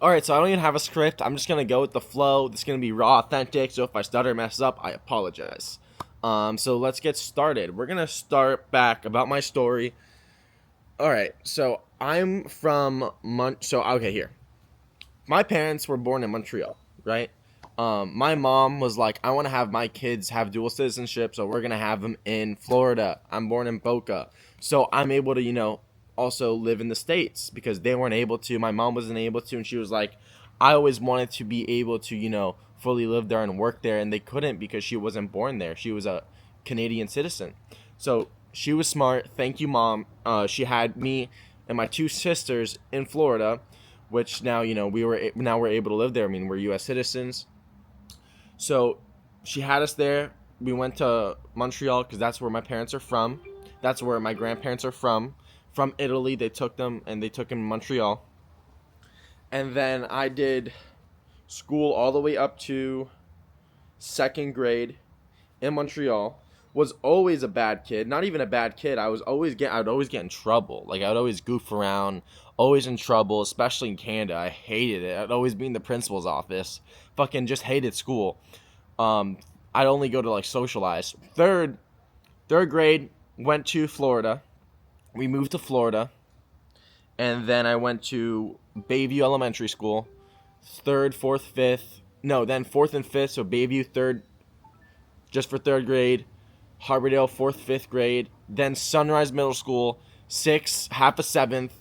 All right, so I don't even have a script. I'm just gonna go with the flow. This is gonna be raw, authentic. So if I stutter, mess up, I apologize. So let's get started. We're gonna start back about my story. All right, so I'm from So okay, here. My parents were born in Montreal, right? My mom was like, I want to have my kids have dual citizenship, so we're gonna have them in Florida. I'm born in Boca, so I'm able to, also live in the States because they weren't able to. My mom wasn't able to, and she was like, I always wanted to be able to, fully live there and work there, and they couldn't because she wasn't born there. She was a Canadian citizen, so she was smart. Thank you, mom. She had me and my two sisters in Florida, which now we're able to live there. I mean, we're U.S. citizens. So she had us there. We went to Montreal because that's where my parents are from. That's where my grandparents are from. From Italy, they took them to Montreal. And then I did school all the way up to second grade in Montreal. Was always a bad kid. Not even a bad kid. I'd always get in trouble. Like I would always goof around, always in trouble, especially in Canada. I hated it. I'd always be in the principal's office. Fucking just hated school. I'd only go to like socialize. Third grade, went to Florida. We moved to Florida, and then I went to Bayview Elementary School. Third, fourth, fifth. No, then fourth and fifth. So Bayview third, just for third grade. Harbordale fourth, fifth grade. Then Sunrise Middle School, sixth, half of seventh.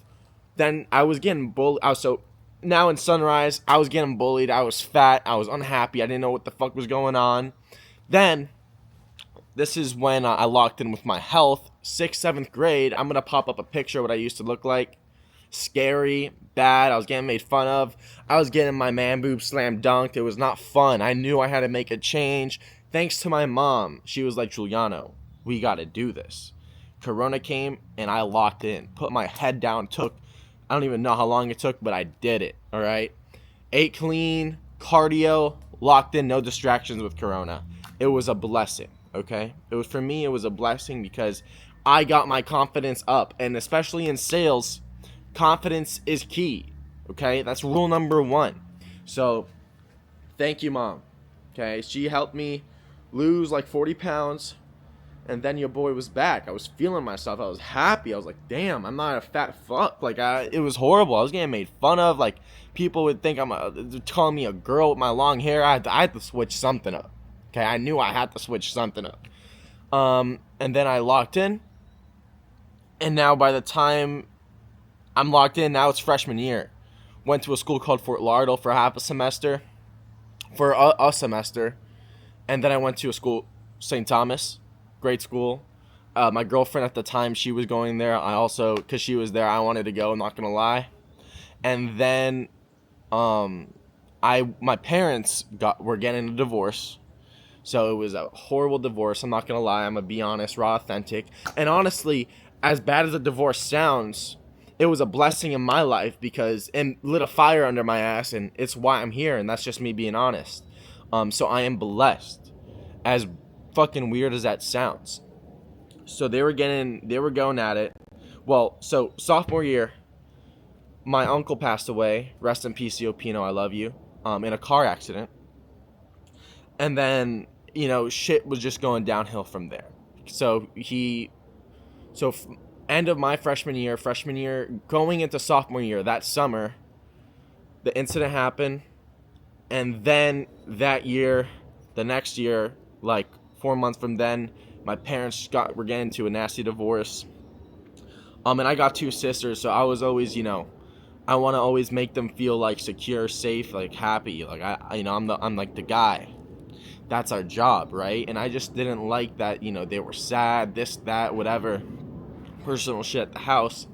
Then I was getting bullied. So now in Sunrise, I was getting bullied. I was fat. I was unhappy. I didn't know what the fuck was going on. Then this is when I locked in with my health. Sixth, seventh grade, I'm going to pop up a picture of what I used to look like. Scary, bad. I was getting made fun of. I was getting my man boob slam dunked. It was not fun. I knew I had to make a change. Thanks to my mom. She was like, Giuliano, we got to do this. Corona came and I locked in. Put my head down. I don't even know how long it took, but I did it. All right. Ate clean, cardio, locked in, no distractions with Corona. It was a blessing. Okay. For me, it was a blessing because I got my confidence up, and especially in sales, confidence is key. Okay. That's rule number one. So thank you, mom. Okay. She helped me lose like 40 pounds. And then your boy was back. I was feeling myself. I was happy. I was like, damn, I'm not a fat fuck. Like, it was horrible. I was getting made fun of. Like, people would think calling me a girl with my long hair. I had to switch something up. Okay, I knew I had to switch something up. And then I locked in. And now by the time I'm locked in, now it's freshman year. Went to a school called Fort Lauderdale for half a semester. For a semester. And then I went to a school, St. Thomas. Great school. My girlfriend at the time, she was going there. I also, because she was there, I wanted to go, I'm not going to lie. And then my parents were getting a divorce. So it was a horrible divorce. I'm not going to lie. I'm going to be honest, raw, authentic. And honestly, as bad as a divorce sounds, it was a blessing in my life because it lit a fire under my ass, and it's why I'm here, and that's just me being honest. So I am blessed. As fucking weird as that sounds. So they were going at it. Well, so sophomore year, my uncle passed away. Rest in peace, Pino, I love you. In a car accident. And then, shit was just going downhill from there. End of my freshman year, going into sophomore year, that summer, the incident happened. And then that year, the next year, like 4 months from then, my parents were getting into a nasty divorce. And I got two sisters, so I was always, I want to always make them feel like secure, safe, like happy. Like I'm like the guy. That's our job, right? And I just didn't like that, they were sad, this, that, whatever, personal shit at the house.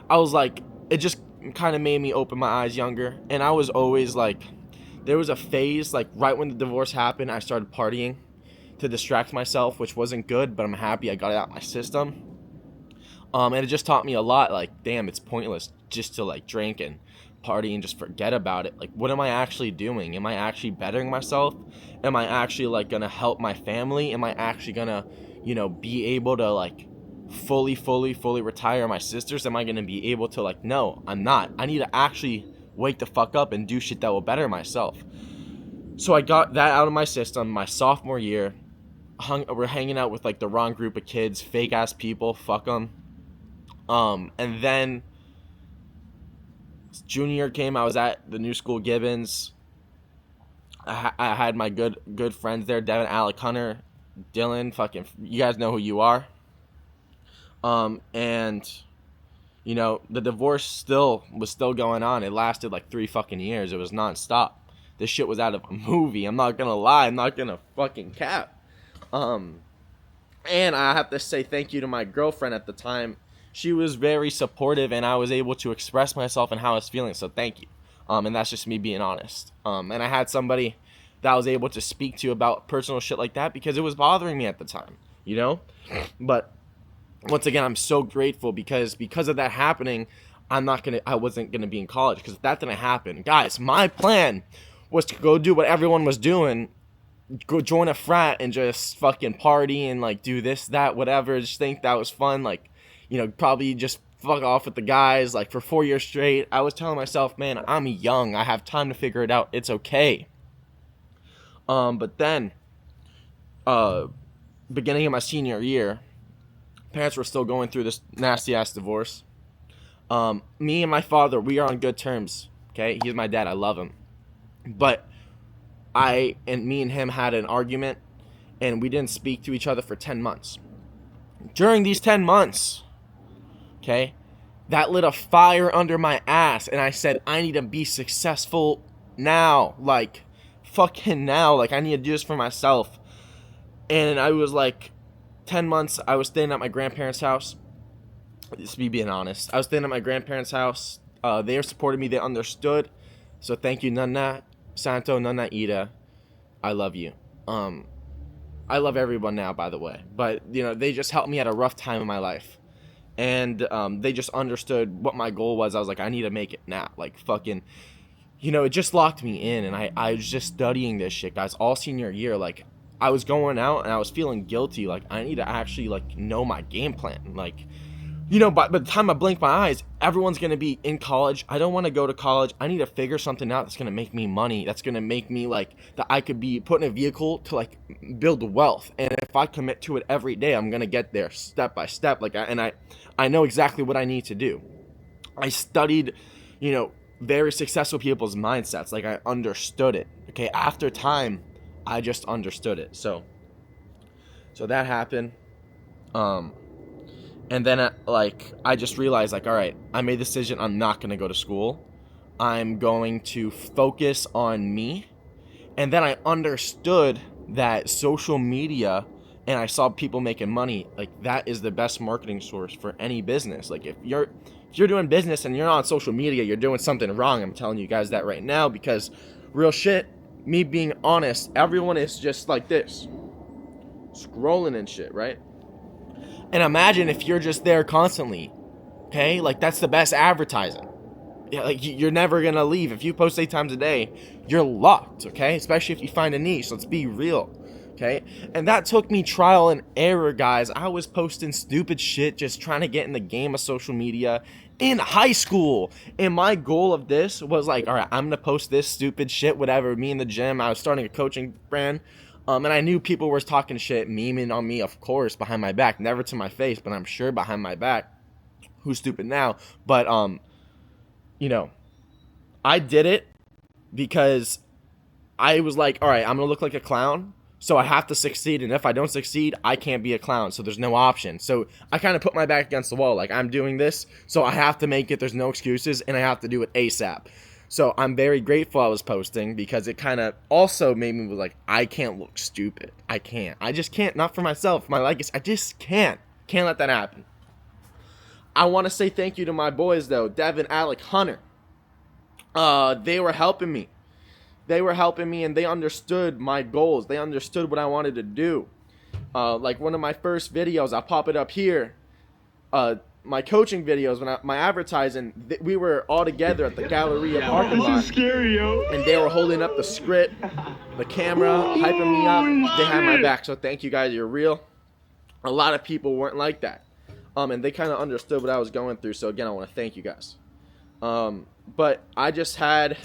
I was like, it just kind of made me open my eyes younger. And I was always like, there was a phase, like right when the divorce happened, I started partying to distract myself, which wasn't good, but I'm happy I got it out of my system. And it just taught me a lot, like, damn, it's pointless just to like drink and party and just forget about it. Like, what am I actually doing? Am I actually bettering myself? Am I actually like gonna help my family? Am I actually gonna, be able to like fully retire my sisters? Am I gonna be able to like, no, I'm not. I need to actually wake the fuck up and do shit that will better myself. So I got that out of my system my sophomore year. We're hanging out with like the wrong group of kids, fake ass people, fuck them. And then junior year came, I was at the new school, Gibbons. I had my good friends there, Devin, Alec, Hunter, Dylan, fucking, you guys know who you are. And you know, the divorce was still going on. It lasted like 3 fucking years. It was nonstop. This shit was out of a movie. I'm not gonna lie. I'm not gonna fucking cap. And I have to say thank you to my girlfriend at the time. She was very supportive, and I was able to express myself and how I was feeling. So thank you. And that's just me being honest. And I had somebody that I was able to speak to about personal shit like that because it was bothering me at the time, you know? But once again, I'm so grateful because of that happening, I wasn't gonna be in college because that didn't happen. Guys, my plan was to go do what everyone was doing, go join a frat and just fucking party and like do this, that, whatever, just think that was fun, like, you know, probably just fuck off with the guys like for 4 years straight. I was telling myself, man, I'm young, I have time to figure it out, it's okay. But then beginning of my senior year, parents were still going through this nasty ass divorce. Me and my father, we are on good terms, okay? He's my dad, I love him. But me and him had an argument, and we didn't speak to each other for 10 months. During these 10 months, okay, that lit a fire under my ass, and I said, I need to be successful now, like, fucking now, like, I need to do this for myself. And I was like, 10 months, I was staying at my grandparents' house. Just me being honest. I was staying at my grandparents' house. They supported me, they understood. So thank you, Nana Santo, Nana Ida. I love you. I love everyone now, by the way. But, you know, they just helped me at a rough time in my life. And they just understood what my goal was. I was like, I need to make it now. Like, fucking, you know, it just locked me in. And I was just studying this shit, guys, all senior year. Like, I was going out and I was feeling guilty. Like, I need to actually, like, know my game plan. Like, you know, by the time I blink my eyes, everyone's going to be in college. I don't want to go to college. I need to figure something out that's going to make me money. That's going to make me, like, that I could be put in a vehicle to, like, build wealth. And if I commit to it every day, I'm going to get there step by step. Like, I know exactly what I need to do. I studied, you know, very successful people's mindsets. Like, I understood it. Okay, after time, I just understood it. So that happened. And then, I just realized, like, all right, I made the decision. I'm not going to go to school. I'm going to focus on me. And then I understood that social media, and I saw people making money, like, that is the best marketing source for any business. Like, if you're doing business and you're not on social media, you're doing something wrong. I'm telling you guys that right now, because real shit, me being honest, everyone is just like this, scrolling and shit, right? And imagine if you're just there constantly, okay? Like, that's the best advertising. Yeah, like, you're never going to leave. If you post 8 times a day, you're locked, okay? Especially if you find a niche. Let's be real, okay? And that took me trial and error, guys. I was posting stupid shit, just trying to get in the game of social media in high school. And my goal of this was like, all right, I'm going to post this stupid shit, whatever. Me in the gym, I was starting a coaching brand. And I knew people were talking shit, memeing on me, of course, behind my back. Never to my face, but I'm sure behind my back. Who's stupid now? But, you know, I did it because I was like, all right, I'm going to look like a clown, so I have to succeed. And if I don't succeed, I can't be a clown, so there's no option. So I kind of put my back against the wall. Like, I'm doing this, so I have to make it. There's no excuses, and I have to do it ASAP. So I'm very grateful I was posting, because it kind of also made me like, I can't look stupid. I can't. I just can't. Not for myself. My legacy. I just can't. Can't let that happen. I want to say thank you to my boys, though. Devin, Alec, Hunter. They were helping me. They were helping me, and they understood my goals. They understood what I wanted to do. Like one of my first videos, I'll pop it up here. My coaching videos, my advertising, we were all together at the Galleria parking lot. This is scary, yo. And they were holding up the script, the camera, hyping me up. They had my back, so thank you guys. You're real. A lot of people weren't like that. And they kind of understood what I was going through. So again, I want to thank you guys. But I just had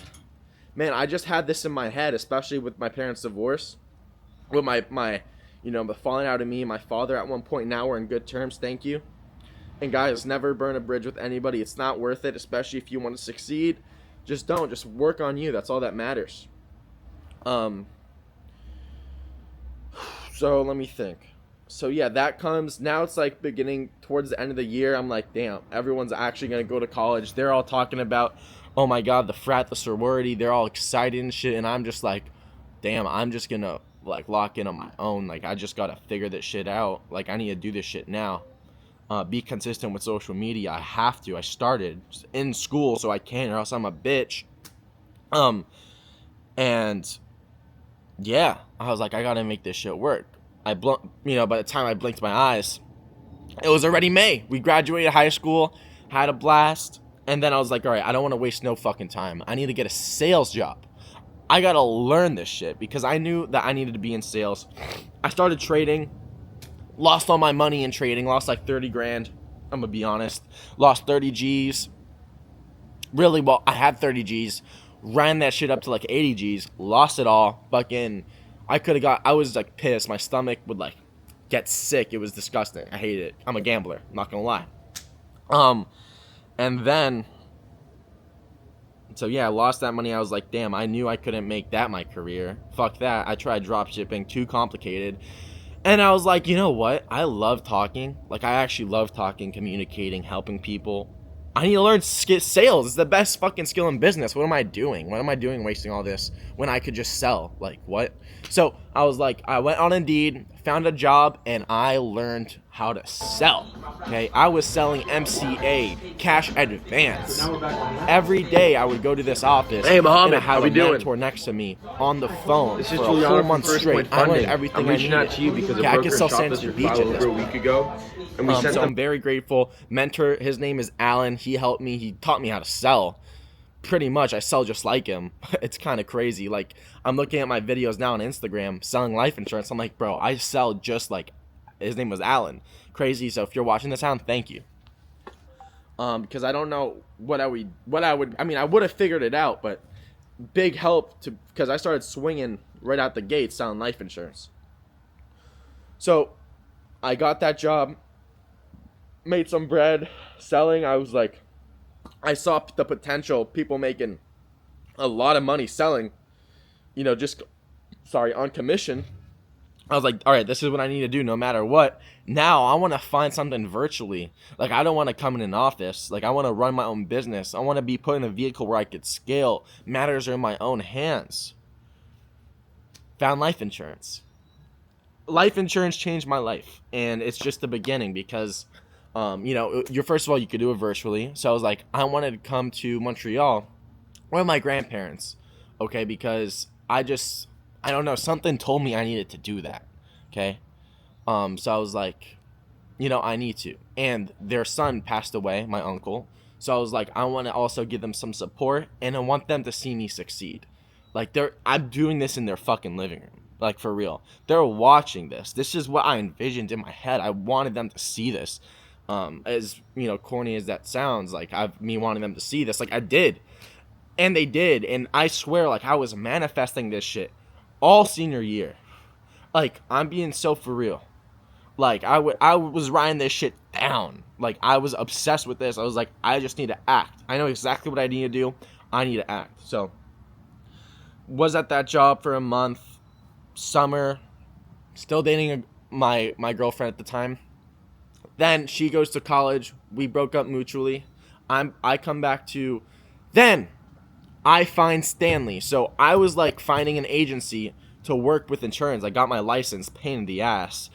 this in my head, especially with my parents' divorce, with my the falling out of me and my father at one point. Now we're in good terms, thank you. And guys, never burn a bridge with anybody. It's not worth it, especially if you want to succeed. Just don't. Just work on you. That's all that matters. So let me think. So yeah, that comes now. It's like beginning towards the end of the year. I'm like, damn, everyone's actually gonna go to college. They're all talking about, oh my god, the frat, the sorority. They're all excited and shit, and I'm just like, damn, I'm just gonna like lock in on my own. Like I just gotta figure this shit out. Like I need to do this shit now. Be consistent with social media. I have to. I started in school, so I can't, or else I'm a bitch. And yeah, I was like, I gotta make this shit work. By the time I blinked my eyes, it was already May. We graduated high school, had a blast, and then I was like, all right, I don't want to waste no fucking time. I need to get a sales job. I gotta learn this shit because I knew that I needed to be in sales. I started trading. Lost all my money in trading. Lost like 30 grand. I'm gonna be honest. Lost 30 G's. Really, well, I had 30 G's. Ran that shit up to like 80 G's. Lost it all. Fucking, I was like pissed. My stomach would like get sick. It was disgusting. I hated it. I'm a gambler. I'm not gonna lie. And then, so yeah, I lost that money. I was like, damn, I knew I couldn't make that my career. Fuck that. I tried drop shipping. Too complicated. And I was like, you know what? I love talking. Like, I actually love talking, communicating, helping people. I need to learn sales. It's the best fucking skill in business. What am I doing? What am I doing wasting all this when I could just sell? Like, what? So I was like, I went on Indeed, found a job, and I learned how to sell. Okay? I was selling MCA, cash advance. Every day I would go to this office. Hey, Muhammad, and I had how we a doing? mentor next to me on the phone This is for a Juliana whole from month First straight. Point I learned Funding. everything I'm reaching I out needed. to you because a Okay, I broker could sell shopped sand us at your the beach file at over this a week ago, and we sent so them. I'm very grateful. Mentor, his name is Alan. He helped me. He taught me how to sell. Pretty much, I sell just like him. It's kind of crazy. Like, I'm looking at my videos now on Instagram selling life insurance. I'm like, bro, I sell just like his name was Alan. Crazy. So if you're watching this, Alan, thank you. Because I don't know I would have figured it out, but big help because I started swinging right out the gate selling life insurance. So I got that job, made some bread selling. I was like, I saw the potential, people making a lot of money selling, on commission. I was like, all right, this is what I need to do no matter what. Now I want to find something virtually. Like, I don't want to come in an office. Like, I want to run my own business. I want to be put in a vehicle where I could scale. Matters are in my own hands. Found life insurance. Life insurance changed my life. And it's just the beginning because, first of all, you could do it virtually. So I was like, I wanted to come to Montreal with my grandparents. Okay, because I don't know, something told me I needed to do that. Okay. So I was like, I need to. And their son passed away, my uncle. So I was like, I want to also give them some support, and I want them to see me succeed. Like, I'm doing this in their fucking living room. Like, for real. They're watching this. This is what I envisioned in my head. I wanted them to see this. As, corny as that sounds, like, me wanting them to see this. Like, I did. And they did. And I swear, like, I was manifesting this shit all senior year. Like, I'm being so for real. Like, I was writing this shit down. Like, I was obsessed with this. I was like, I just need to act. I know exactly what I need to do. I need to act. So, was at that job for a month. Summer. Still dating my girlfriend at the time. Then, she goes to college. We broke up mutually. I come back to... Then, I find Stanley. So, I was, like, finding an agency to work with insurance. I got my license. Pain in the ass.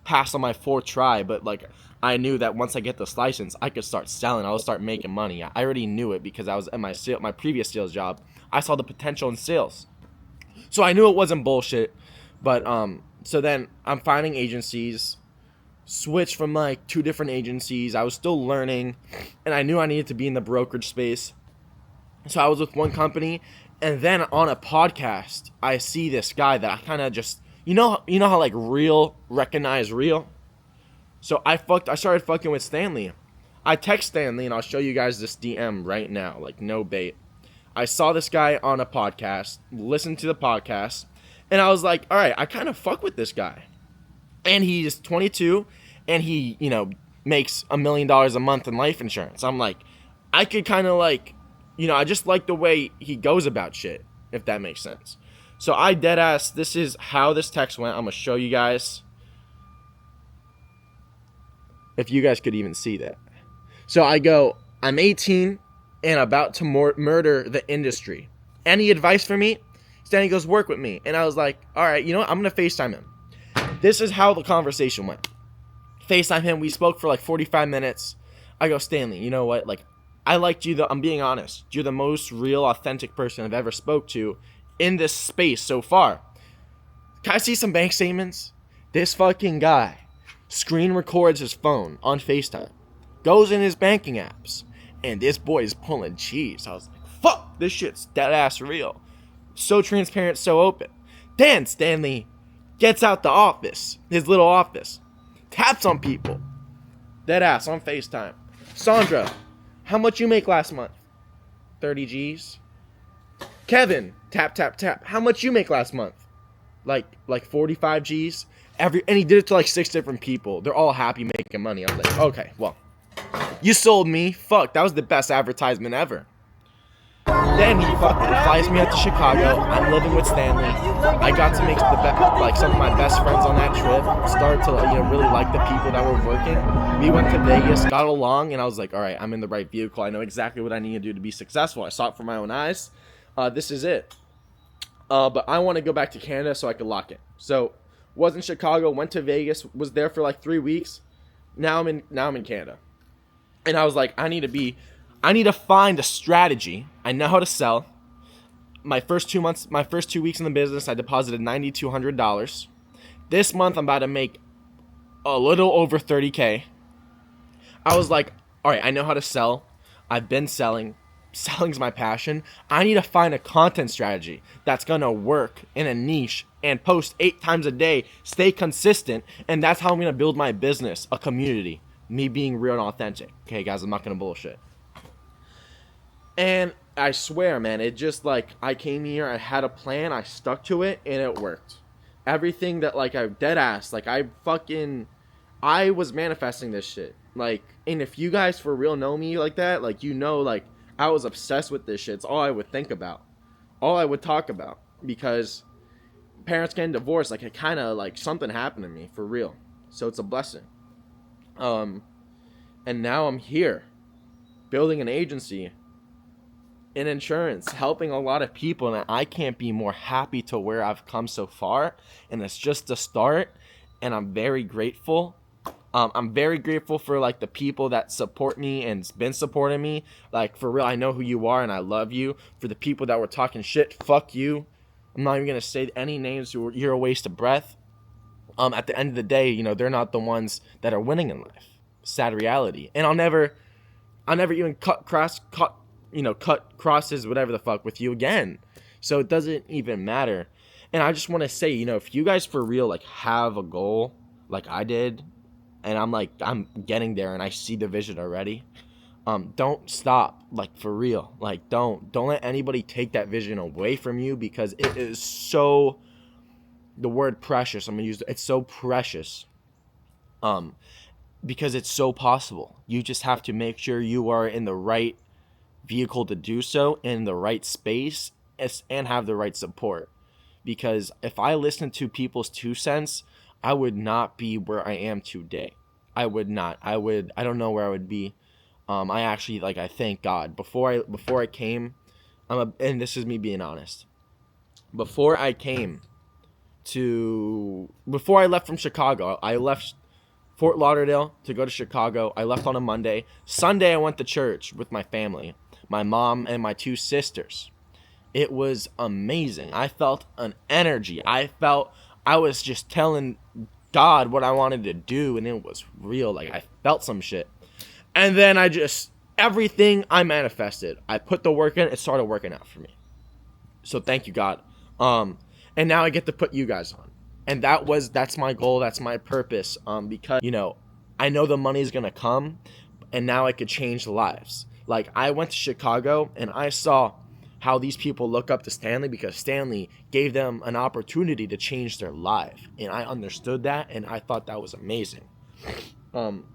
Passed on my fourth try, but like I knew that once I get this license, I could start selling. I would start making money. I already knew it because I was at my previous sales job. I saw the potential in sales, so I knew it wasn't bullshit. But so then I'm finding agencies. Switched from like 2 different agencies. I was still learning, and I knew I needed to be in the brokerage space. So I was with one company, and then on a podcast, I see this guy that I kind of just. You know how like real recognize real? So I started fucking with Stanley. I text Stanley, and I'll show you guys this DM right now, like no bait. I saw this guy on a podcast, listened to the podcast, and I was like, all right, I kind of fuck with this guy. And he's 22, and he, makes $1 million a month in life insurance. I'm like, I could kind of like, I just like the way he goes about shit, if that makes sense. So I dead ass, this is how this text went. I'm going to show you guys. If you guys could even see that. So I go, I'm 18 and about to murder the industry. Any advice for me? Stanley goes, work with me. And I was like, all right, you know what? I'm going to FaceTime him. This is how the conversation went. FaceTime him. We spoke for like 45 minutes. I go, Stanley, you know what? Like, I liked you. I'm being honest. You're the most real, authentic person I've ever spoke to in this space so far. Can I see some bank statements? This fucking guy screen records his phone on FaceTime, goes in his banking apps, and this boy is pulling cheese. I was like, fuck, this shit's dead ass real. So transparent, so open. Then Stanley gets out the office, his little office, taps on people, dead ass on FaceTime. Sandra, how much you make last month? 30 G's. Kevin, tap, tap, tap. How much you make last month? Like 45 G's. And he did it to like 6 different people. They're all happy making money. I was like, okay, well, you sold me. Fuck, that was the best advertisement ever. Then he fucking flies me out to Chicago. I'm living with Stanley. I got to make some of my best friends on that trip. Started to really like the people that were working. We went to Vegas, got along, and I was like, all right, I'm in the right vehicle. I know exactly what I need to do to be successful. I saw it from my own eyes. This is it. But I want to go back to Canada so I could lock it. So was in Chicago, went to Vegas, was there for like 3 weeks. Now I'm in Canada. And I was like, I need to find a strategy. I know how to sell. My first 2 weeks in the business, I deposited $9,200. This month, I'm about to make a little over $30K. I was like, all right, I know how to sell. I've been selling. Selling's my passion. I need to find a content strategy that's going to work in a niche and post 8 times a day, stay consistent, and that's how I'm going to build my business, a community, me being real and authentic. Okay, guys, I'm not going to bullshit. And I swear, man, it just like I came here, I had a plan, I stuck to it, and it worked. Everything that like I dead ass, like I was manifesting this shit. Like, and if you guys for real know me like that, like like I was obsessed with this shit. It's all I would think about, all I would talk about, because parents getting divorced, like it kind of like something happened to me for real. So it's a blessing. And now I'm here, building an agency in insurance, helping a lot of people, and I can't be more happy to where I've come so far. And it's just the start, and I'm very grateful. I'm very grateful for like the people that support me and been supporting me. Like for real, I know who you are and I love you. For the people that were talking shit, fuck you. I'm not even gonna say any names. You're a waste of breath. At the end of the day, they're not the ones that are winning in life. Sad reality. And I'll never even cut crosses, whatever the fuck, with you again. So it doesn't even matter. And I just want to say, if you guys for real like have a goal like I did, and I'm getting there and I see the vision already, don't stop. Like for real. Like don't let anybody take that vision away from you, because it is so, the word precious, I'm gonna use it's so precious. Because it's so possible. You just have to make sure you are in the right vehicle to do so, in the right space, and have the right support. Because if I listened to people's 2 cents, I would not be where I am today. I would not. I don't know where I would be. I actually, I thank God. Before I came, and this is me being honest. Before I left from Chicago, I left Fort Lauderdale to go to Chicago. I left on a Monday. Sunday, I went to church with my family, my mom and my 2 sisters. It was amazing. I felt an energy. I was just telling God what I wanted to do, and it was real. Like, I felt some shit. And then everything I manifested, I put the work in, it started working out for me. So thank you, God. And now I get to put you guys on. And that's my goal. That's my purpose. Because, I know the money's going to come. and now I could change lives. Like, I went to Chicago and I saw how these people look up to Stanley because Stanley gave them an opportunity to change their life, and I understood that, and I thought that was amazing. Um,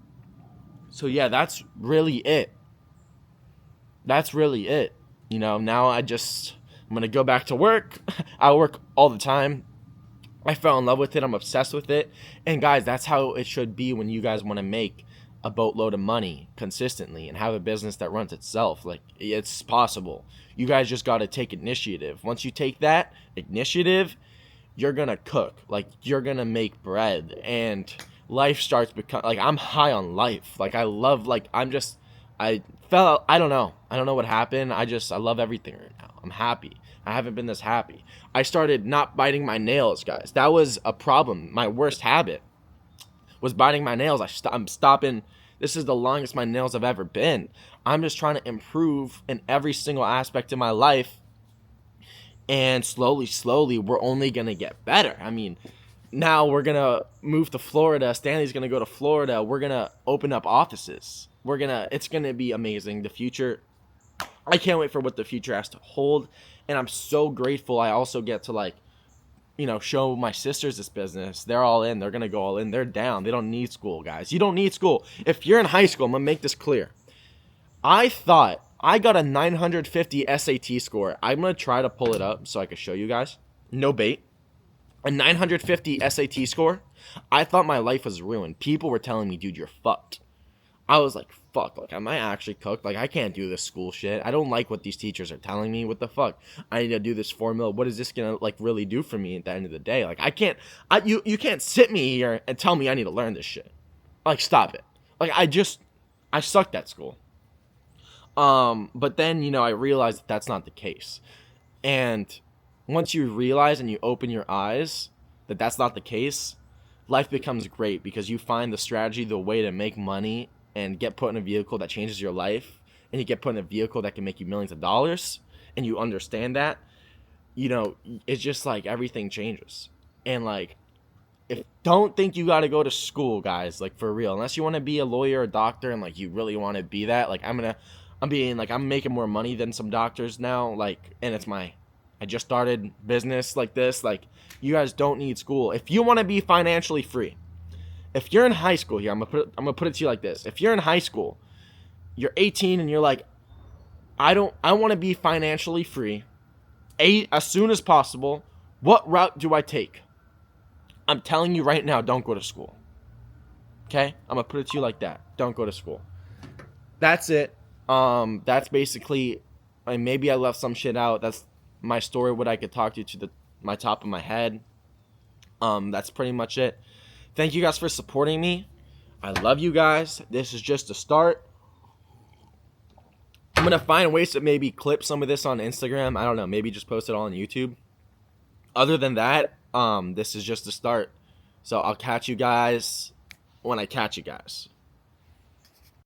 so yeah, that's really it. That's really it. Now I'm gonna go back to work. I work all the time. I fell in love with it. I'm obsessed with it. And guys, that's how it should be when you guys want to make a boatload of money consistently and have a business that runs itself. Like, it's possible. You guys just got to take initiative. Once you take that initiative, you're going to cook. Like, you're going to make bread, and life starts becoming like, I'm high on life. Like, I love, like, I felt, I don't know. I don't know what happened. I love everything right now. I'm happy. I haven't been this happy. I started not biting my nails, guys. That was a problem. My worst habit was biting my nails. I'm stopping. This is the longest my nails have ever been. I'm just trying to improve in every single aspect of my life. And slowly, we're only going to get better. I mean, now we're going to move to Florida. Stanley's going to go to Florida. We're going to open up offices. It's going to be amazing. The future, I can't wait for what the future has to hold. And I'm so grateful I also get to, like, show my sisters this business. They're all in. They're going to go all in. They're down. They don't need school, guys. You don't need school. If you're in high school, I'm going to make this clear. I thought I got a 950 SAT score. I'm going to try to pull it up so I can show you guys. No bait. A 950 SAT score. I thought my life was ruined. People were telling me, dude, you're fucked. I was like, fuck, like, am I actually cooked? Like, I can't do this school shit. I don't like what these teachers are telling me. What the fuck? I need to do this formula. What is this gonna, like, really do for me at the end of the day? Like, you can't sit me here and tell me I need to learn this shit. Like, stop it. Like, I sucked at school. But then, I realized that that's not the case. And once you realize and you open your eyes that that's not the case, life becomes great because you find the strategy, the way to make money and get put in a vehicle that changes your life, and you get put in a vehicle that can make you millions of dollars, and you understand that, it's just like everything changes. And, like, don't think you got to go to school, guys, like, for real, unless you want to be a lawyer or a doctor and, like, you really want to be that. Like, I'm making more money than some doctors now, like, and I just started business like this. Like, you guys don't need school. If you want to be financially free, if you're in high school here, I'm gonna put it to you like this. If you're in high school, you're 18 and you're like, I want to be financially free as soon as possible. What route do I take? I'm telling you right now, don't go to school. Okay? I'm gonna put it to you like that. Don't go to school. That's it. That's basically, maybe I left some shit out. That's my story, what I could talk to you to my top of my head. That's pretty much it. Thank you guys for supporting me. I love you guys. This is just a start. I'm going to find ways to maybe clip some of this on Instagram. I don't know. Maybe just post it all on YouTube. Other than that, this is just a start. So I'll catch you guys when I catch you guys.